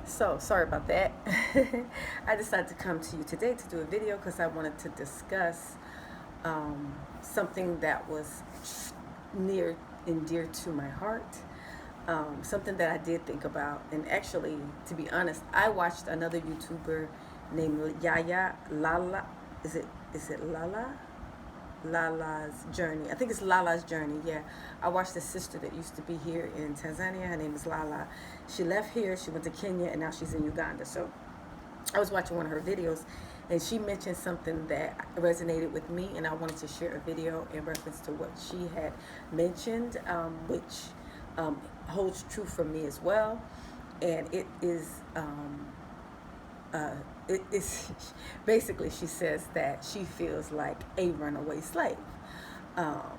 So, sorry about that. I decided to come to you today to do a video because I wanted to discuss something that was near and dear to my heart. Something that I did think about. And actually, to be honest, I watched another YouTuber named Yaya Lala. Is it Lala? Lala's Journey. I think it's Lala's Journey. Yeah, I watched a sister that used to be here in Tanzania. Her name is Lala. She left here. She went to Kenya, and now she's in Uganda. So I was watching one of her videos, and she mentioned something that resonated with me, and I wanted to share a video in reference to what she had mentioned, which holds true for me as well. And it is it is basically, she says that she feels like a runaway slave. Um,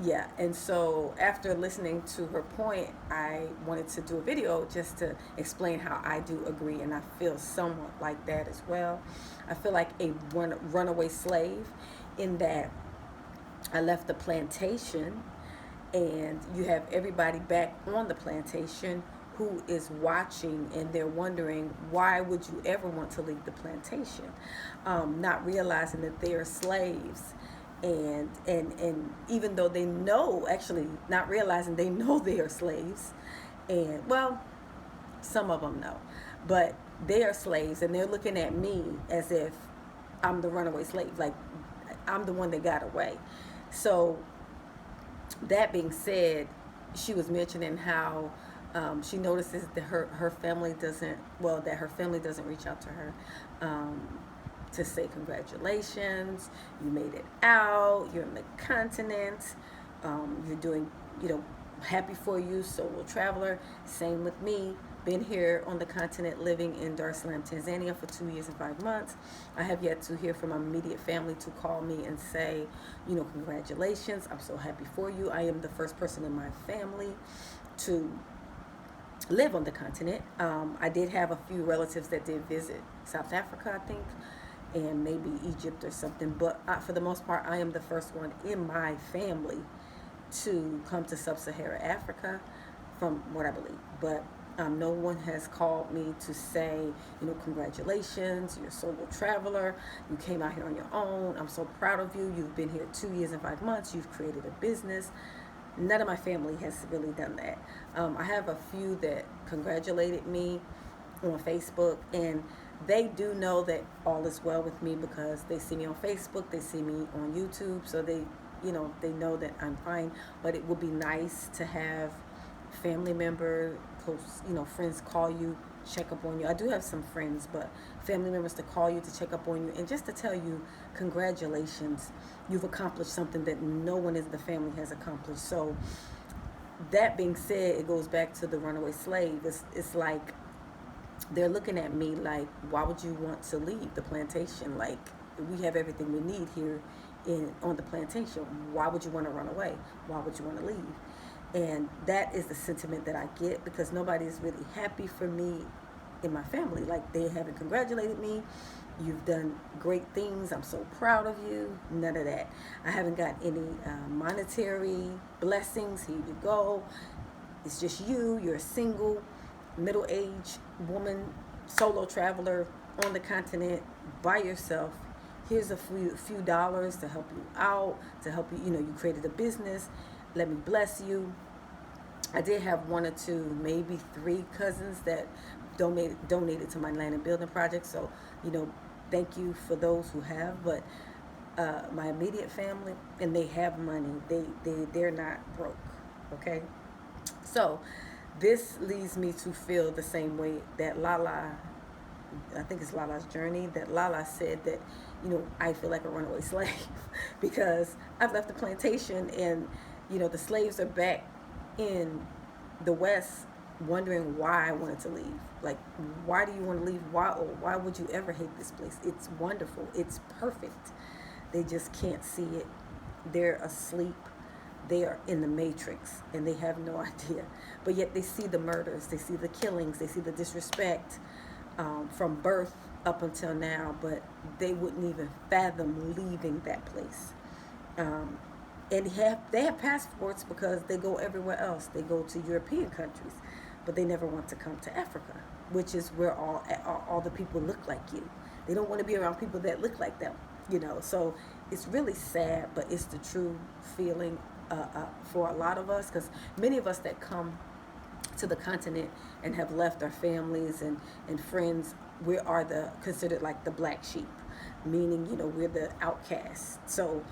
yeah, and so after listening to her point, I wanted to do a video just to explain how I do agree, and I feel somewhat like that as well. I feel like a runaway slave in that I left the plantation, and you have everybody back on the plantation who is watching, and they're wondering, why would you ever want to leave the plantation, not realizing that they are slaves. And even though they know, actually not realizing they know they are slaves, and well, some of them know, but they are slaves, and they're looking at me as if I'm the runaway slave, like I'm the one that got away. So that being said, she was mentioning how she notices that her family doesn't, well, that her family doesn't reach out to her to say congratulations, you made it out, you're in the continent, you're doing, happy for you, solo traveler. Same with me. Been here on the continent, living in Dar es Salaam, Tanzania for 2 years and 5 months. I have yet to hear from my immediate family to call me and say, congratulations, I'm so happy for you. I am the first person in my family to live on the continent. I did have a few relatives that did visit South Africa, I think, and maybe Egypt or something. But for the most part, I am the first one in my family to come to sub-Saharan Africa, from what I believe. But no one has called me to say, congratulations, you're a solo traveler, you came out here on your own, I'm so proud of you, you've been here 2 years and 5 months, you've created a business. None of my family has really done that. I have a few that congratulated me on Facebook, and they do know that all is well with me because they see me on Facebook, they see me on YouTube, so they know that I'm fine. But it would be nice to have family members, close, friends call you, check up on you. I do have some friends, but family members to call you, to check up on you, and just to tell you congratulations, you've accomplished something that no one in the family has accomplished. So that being said, it goes back to the runaway slave. It's like they're looking at me like, why would you want to leave the plantation? Like, we have everything we need here on the plantation. Why would you want to run away? Why would you want to leave? And that is the sentiment that I get, because nobody is really happy for me in my family. Like, they haven't congratulated me. You've done great things. I'm so proud of you. None of that. I haven't got any monetary blessings. Here you go. It's just you. You're a single, middle-aged woman, solo traveler on the continent by yourself. Here's a few dollars to help you out, to help you, you created a business. Let me bless you. I did have 1 or 2, maybe 3 cousins that donated to my land and building project. So, thank you for those who have. But my immediate family, and they have money. They're not broke. Okay. So this leads me to feel the same way that Lala, I think it's Lala's Journey, that Lala said that, I feel like a runaway slave because I've left the plantation, and, the slaves are back in the West wondering why I wanted to leave. Like, why do you want to leave? Why would you ever hate this place? It's wonderful. It's perfect. They just can't see it. They're asleep. They are in the matrix, and they have no idea. But yet they see the murders, they see the killings, they see the disrespect from birth up until now, but they wouldn't even fathom leaving that place. And they have passports because they go everywhere else. They go to European countries but they never want to come to Africa, which is where all the people look like you. They don't want to be around people that look like them, you know. So it's really sad, but it's the true feeling for a lot of us, because many of us that come to the continent and have left our families and friends, we are considered like the black sheep, meaning, you know, we're the outcasts. So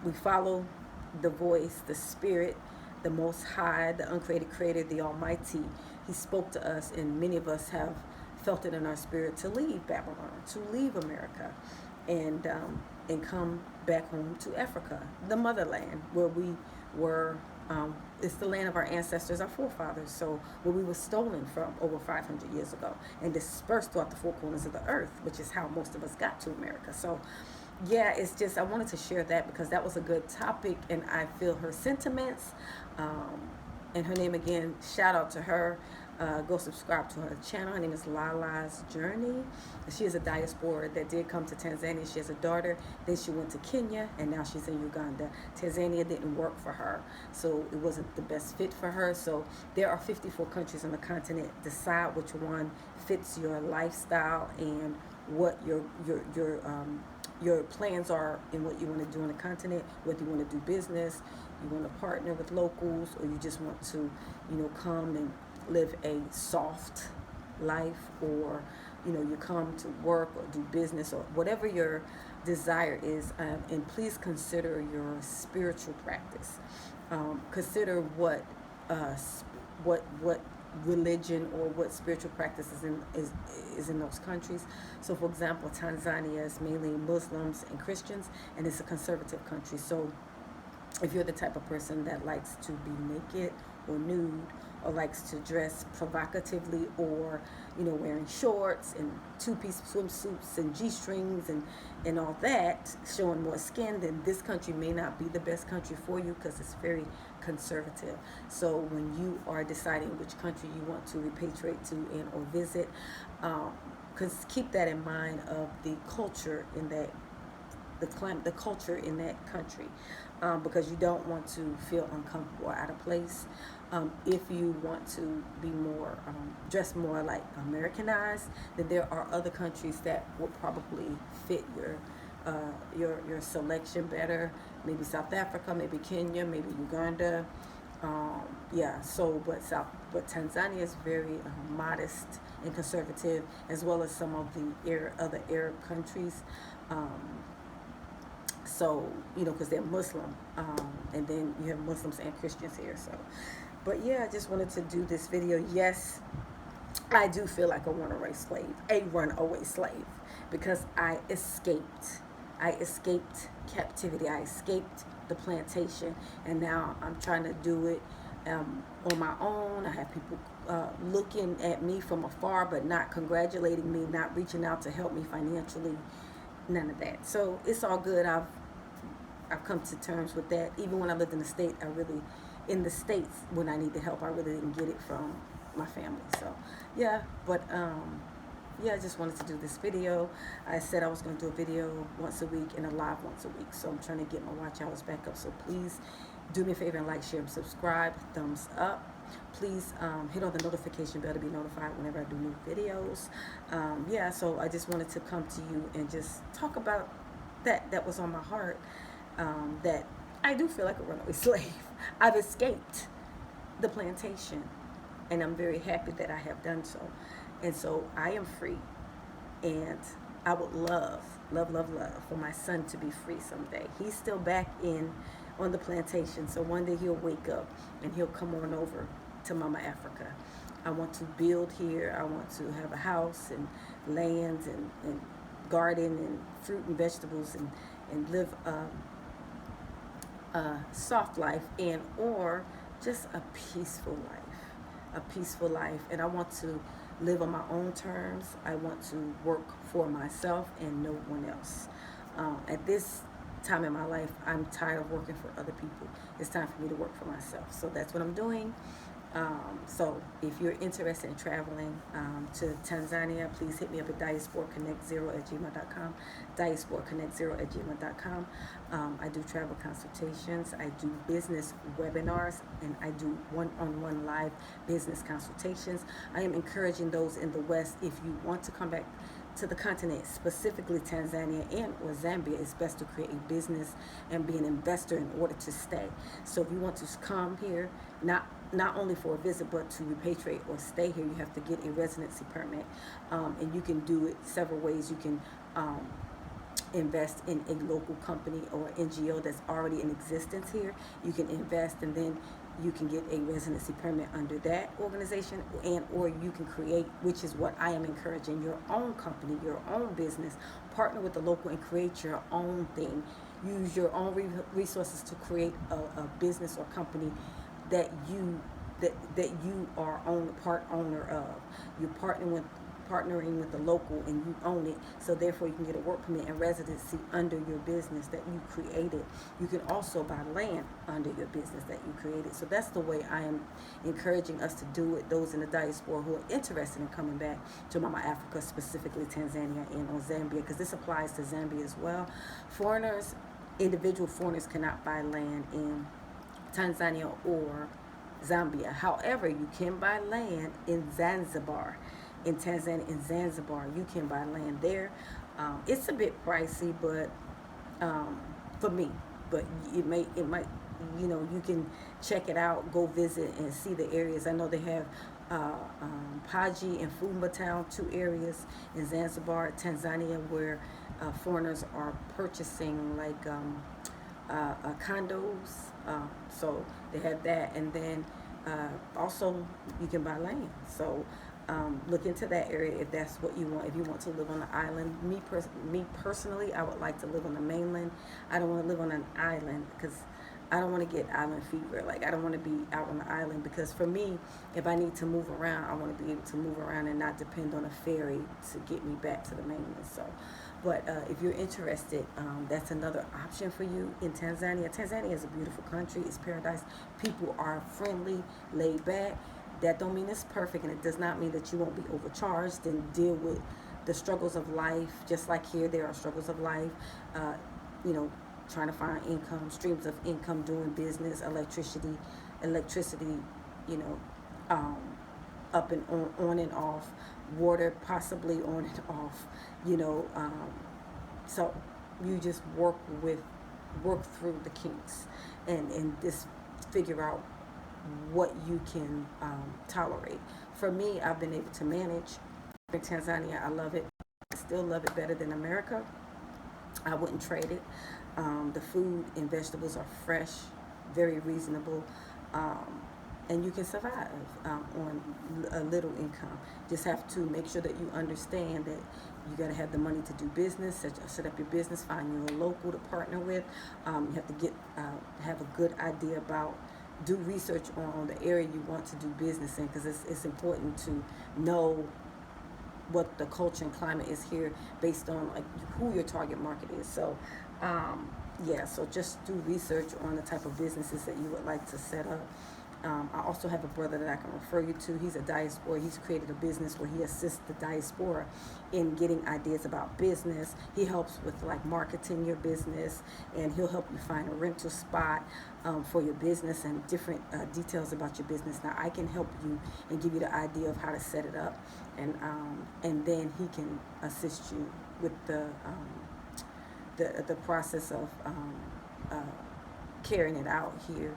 we follow the voice, the spirit, the Most High, the uncreated Creator, the Almighty. He spoke to us, and many of us have felt it in our spirit to leave Babylon, to leave America, and come back home to Africa, the motherland, where we were. It's the land of our ancestors, our forefathers. So where we were stolen from over 500 years ago and dispersed throughout the four corners of the earth, which is how most of us got to America. So yeah, it's just, I wanted to share that because that was a good topic, and I feel her sentiments. And her name again, shout out to her. Go subscribe to her channel. Her name is Lala's Journey. She is a diaspora that did come to Tanzania. She has a daughter. Then she went to Kenya, and now she's in Uganda. Tanzania didn't work for her, so it wasn't the best fit for her. So there are 54 countries on the continent. Decide which one fits your lifestyle and what your plans are and what you want to do on the continent, whether you want to do business, you want to partner with locals, or you just want to, you know, come and live a soft life, or, you know, you come to work or do business, or whatever your desire is. And please consider your spiritual practice. Consider what religion or what spiritual practice is in those countries. So for example, Tanzania is mainly Muslims and Christians, and it's a conservative country. So if you're the type of person that likes to be naked or nude, or likes to dress provocatively, or, you know, wearing shorts and two-piece swimsuits and G-strings and all that, showing more skin, then this country may not be the best country for you, because it's very conservative. So when you are deciding which country you want to repatriate to and or visit, keep that in mind of the culture in that the culture in that country, because you don't want to feel uncomfortable or out of place. If you want to be more dress more like Americanized, then there are other countries that will probably fit your selection better. Maybe South Africa, maybe Kenya, maybe Uganda. Yeah. So, but Tanzania is very modest and conservative, as well as some of the other Arab countries. So, you know, because they're Muslim, and then you have Muslims and Christians here. So, but yeah, I just wanted to do this video. Yes, I do feel like a runaway slave, because I escaped captivity. I escaped the plantation, and now I'm trying to do it on my own. I have people looking at me from afar, but not congratulating me, not reaching out to help me financially. None of that. So it's all good. I've come to terms with that. Even when I lived in the States, when I needed help, I really didn't get it from my family. So yeah, but yeah, I just wanted to do this video. I said I was going to do a video once a week and a live once a week. So I'm trying to get my watch hours back up. So please do me a favor and like, share, and subscribe. Thumbs up. Please hit on the notification bell to be notified whenever I do new videos. Yeah, so I just wanted to come to you and just talk about that was on my heart, that I do feel like a runaway slave. I've escaped the plantation, and I'm very happy that I have done so. And so I am free, and I would love for my son to be free someday. He's still back on the plantation, so one day he'll wake up and he'll come on over to Mama Africa. I want to build here. I want to have a house and land and garden and fruit and vegetables and live a soft life or just a peaceful life. And I want to live on my own terms. I want to work for myself and no one else. At this time in my life, I'm tired of working for other people. It's time for me to work for myself. So that's what I'm doing. So if you're interested in traveling to Tanzania, please hit me up at diasporaconnect0@gmail.com. Diasporaconnect0@gmail.com. I do travel consultations. I do business webinars, and I do one-on-one live business consultations. I am encouraging those in the West, if you want to come back to the continent, specifically Tanzania and or Zambia, it's best to create a business and be an investor in order to stay. So if you want to come here, not only for a visit, but to repatriate or stay here, you have to get a residency permit. And you can do it several ways. You can invest in a local company or NGO that's already in existence here. You can invest, and then you can get a residency permit under that organization, and or you can create, which is what I am encouraging, your own company, your own business. Partner with the local and create your own thing. Use your own resources to create a business or company that you are part owner of. You're partnering with the local, and you own it, so therefore you can get a work permit and residency under your business that you created. You can also buy land under your business that you created. So that's the way I am encouraging us to do it, those in the diaspora who are interested in coming back to Mama Africa, specifically Tanzania and or Zambia, because this applies to Zambia as well. Individual foreigners cannot buy land in Tanzania or Zambia. However, you can buy land in Zanzibar. In Tanzania and Zanzibar, you can buy land there. It's a bit pricey, but for me, but it might, you can check it out, go visit and see the areas. I know they have Paji and Fumba Town, 2 areas in Zanzibar, Tanzania, where foreigners are purchasing like condos. So they have that, and then also you can buy land. So look into that area if that's what you want. If you want to live on an island, me personally, I would like to live on the mainland. I don't want to live on an island because I don't want to get island fever. Like, I don't want to be out on the island, because for me, if I need to move around, I want to be able to move around and not depend on a ferry to get me back to the mainland. So, but if you're interested, that's another option for you in Tanzania. Tanzania is a beautiful country. It's paradise. People are friendly, laid back. That don't mean it's perfect, and it does not mean that you won't be overcharged and deal with the struggles of life. Just like here, there are struggles of life. Trying to find income, streams of income, doing business, electricity, up and on and off, water possibly on and off, so you just work through the kinks and just figure out what you can tolerate. For me, I've been able to manage. In Tanzania, I love it. I still love it better than America. I wouldn't trade it. The food and vegetables are fresh, very reasonable, and you can survive on a little income. Just have to make sure that you understand that you got to have the money to do business, set up your business, find you a local to partner with. You have to have a good idea about, do research on the area you want to do business in, because it's important to know what the culture and climate is here based on like who your target market is. So so just do research on the type of businesses that you would like to set up. I also have a brother that I can refer you to. He's a diaspora. He's created a business where he assists the diaspora in getting ideas about business. He helps with like marketing your business, and he'll help you find a rental spot for your business and different details about your business. Now, I can help you and give you the idea of how to set it up, and then he can assist you with the process of carrying it out here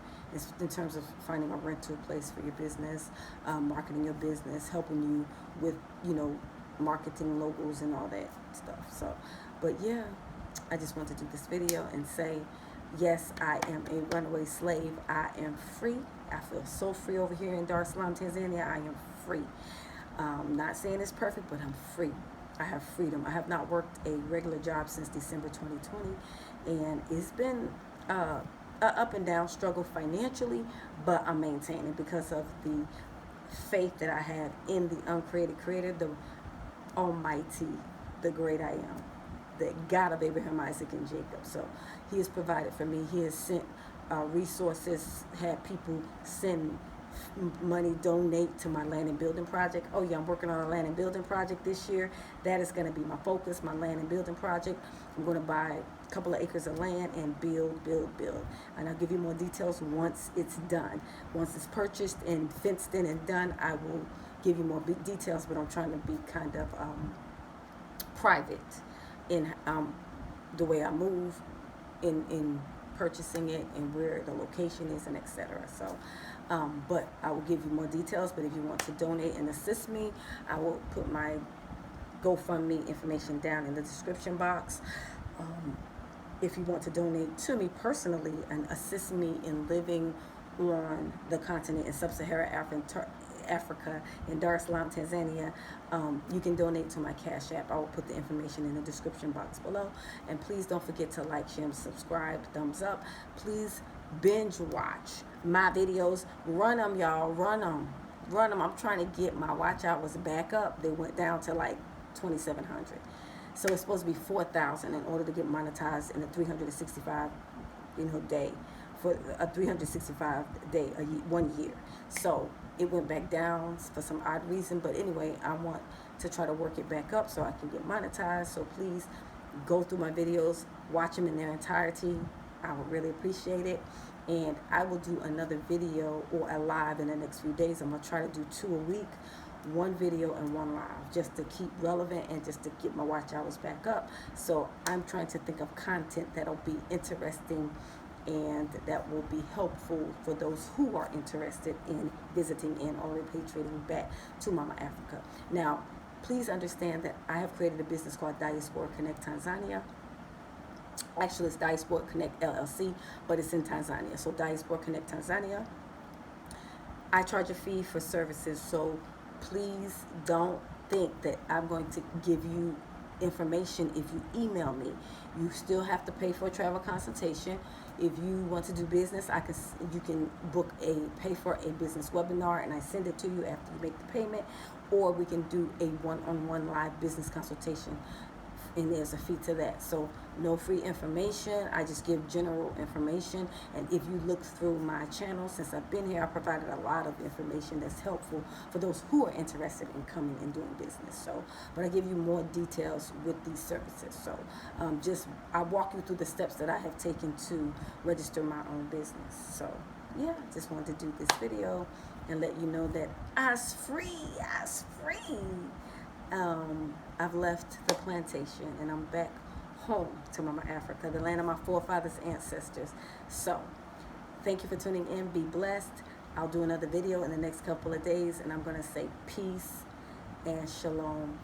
in terms of finding a rental place for your business, marketing your business, helping you with, marketing logos and all that stuff. So, but yeah, I just want to do this video and say, yes, I am a runaway slave. I am free. I feel so free over here in Dar es Salaam, Tanzania. I am free. Not saying it's perfect, but I'm free. I have freedom. I have not worked a regular job since December 2020, and it's been a up and down struggle financially, but I'm maintaining because of the faith that I have in the uncreated creator, the almighty, the great I am, the God of Abraham, Isaac, and Jacob. So he has provided for me. He has sent resources, had people send money donate to my land and building project. Oh yeah, I'm working on a land and building project this year. That is going to be my focus, my land and building project. I'm going to buy a couple of acres of land and build. And I'll give you more details once it's done. Once it's purchased and fenced in and done, I will give you more details, but I'm trying to be kind of private in the way I move in purchasing it and where the location is and etc. So but I will give you more details. But if you want to donate and assist me, I will put my GoFundMe information down in the description box. If you want to donate to me personally and assist me in living on the continent in sub-Saharan Africa, in Dar es Salaam, Tanzania, you can donate to my Cash App. I will put the information in the description box below. And please don't forget to like, share, and subscribe, thumbs up. Please binge watch my videos. Run them, y'all. Run them. I'm trying to get my watch hours back up. They went down to like 2,700. So it's supposed to be 4,000 in order to get monetized in a 365 day, for a 365 day, 1 year. So it went back down for some odd reason, but anyway, I want to try to work it back up so I can get monetized. So please go through my videos, watch them in their entirety. I would really appreciate it. And I will do another video or a live in the next few days. I'm going to try to do 2 a week, 1 video and 1 live, just to keep relevant and just to get my watch hours back up. So I'm trying to think of content that'll be interesting and that will be helpful for those who are interested in visiting and or repatriating back to Mama Africa. Now, please understand that I have created a business called Diaspora Connect Tanzania. Actually, it's Diaspora Connect LLC, but it's in Tanzania. So Diaspora Connect Tanzania. I charge a fee for services, so please don't think that I'm going to give you information if you email me. You still have to pay for a travel consultation. If you want to do business, you can pay for a business webinar and I send it to you after you make the payment, or we can do a one-on-one live business consultation, and there's a fee to that. So no free information. I just give general information. And if you look through my channel, since I've been here, I provided a lot of information that's helpful for those who are interested in coming and doing business. So, but I give you more details with these services. So I walk you through the steps that I have taken to register my own business. So yeah, just wanted to do this video and let you know that I's free. I've left the plantation and I'm back home to Mama Africa, the land of my forefathers' ancestors. So thank you for tuning in. Be blessed. I'll do another video in the next couple of days, and I'm going to say peace and shalom